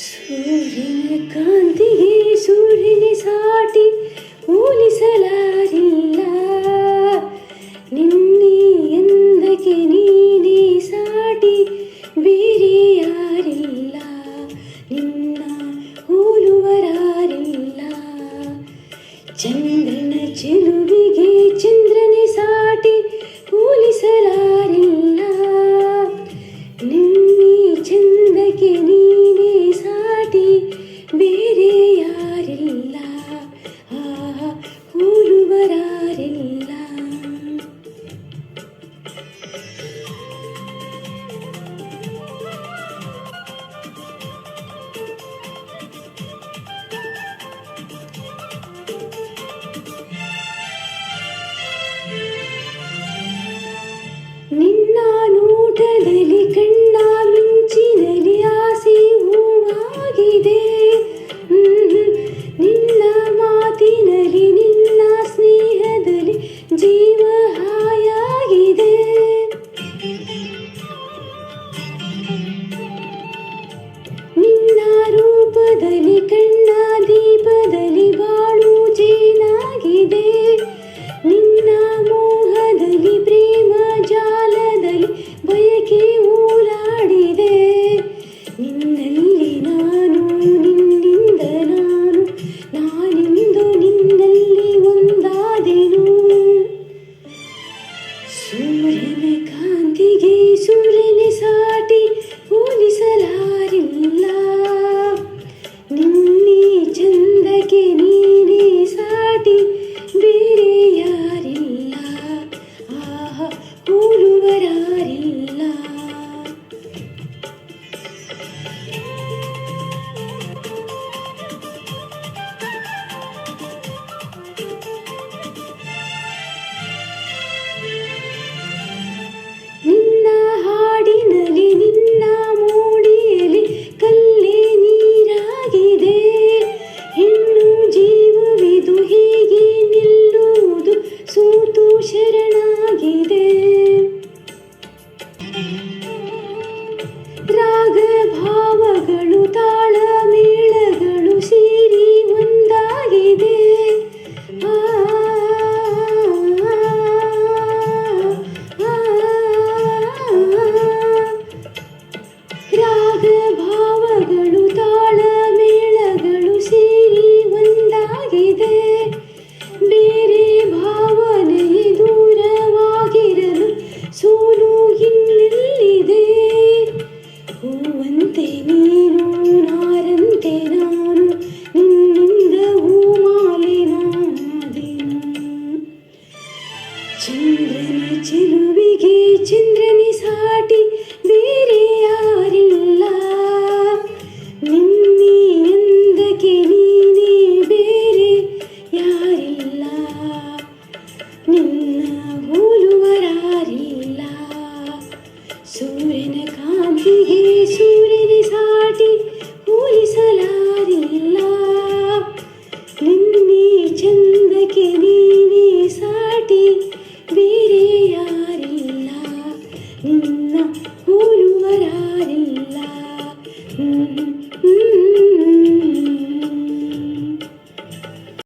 ಸೂರ್ಯನ ಕಾಂತಿಗೆ ಸೂರ್ಯನ ಸಾಟಿ ಹೋಲಿಸಲಾರಿಲ್ಲ. ನಿನ್ನೆ ಎಂದಕ್ಕೆ ನೀನೇ ಸಾಟಿ ಬೇರೆ ಯಾರಿಲ್ಲ. ನಿನ್ನ ಹೋಲುವರಾರಿಲ್ಲ. ಚಂದ್ರನ ಚೆಲುವಿಗೆ ಚಂದ್ರನೇ ಸಾಟಿ ಹೋಲಿಸಲಾರಿಲ್ಲ. ನಿನ್ನೆ ಚಂದಕ್ಕೆ ನೀನೇ ಸಾಟಿ ಬೇರೆ ಯಾರಿಲ್ಲ. ಹೋಲುವರಾರಿಲ್ಲ. ನಿನ್ನ ನೋಟದಲ್ಲಿ ಕಣ್ಣ ಮಿಂಚಿನಲ್ಲಿ ಆಸೆ ಹೂವಾಗಿದೆ. ನಿನ್ನ ಮಾತಿನಲ್ಲಿ ನಿನ್ನ ಸ್ನೇಹದಲ್ಲಿ ಜೀವ ಹಾಯಾಗಿದೆ. ನಿನ್ನ ರೂಪದಲ್ಲಿ ಕಣ್ಣ ದೀಪದಲ್ಲಿ ಬಾಳು ಜೇನಾಗಿದೆ.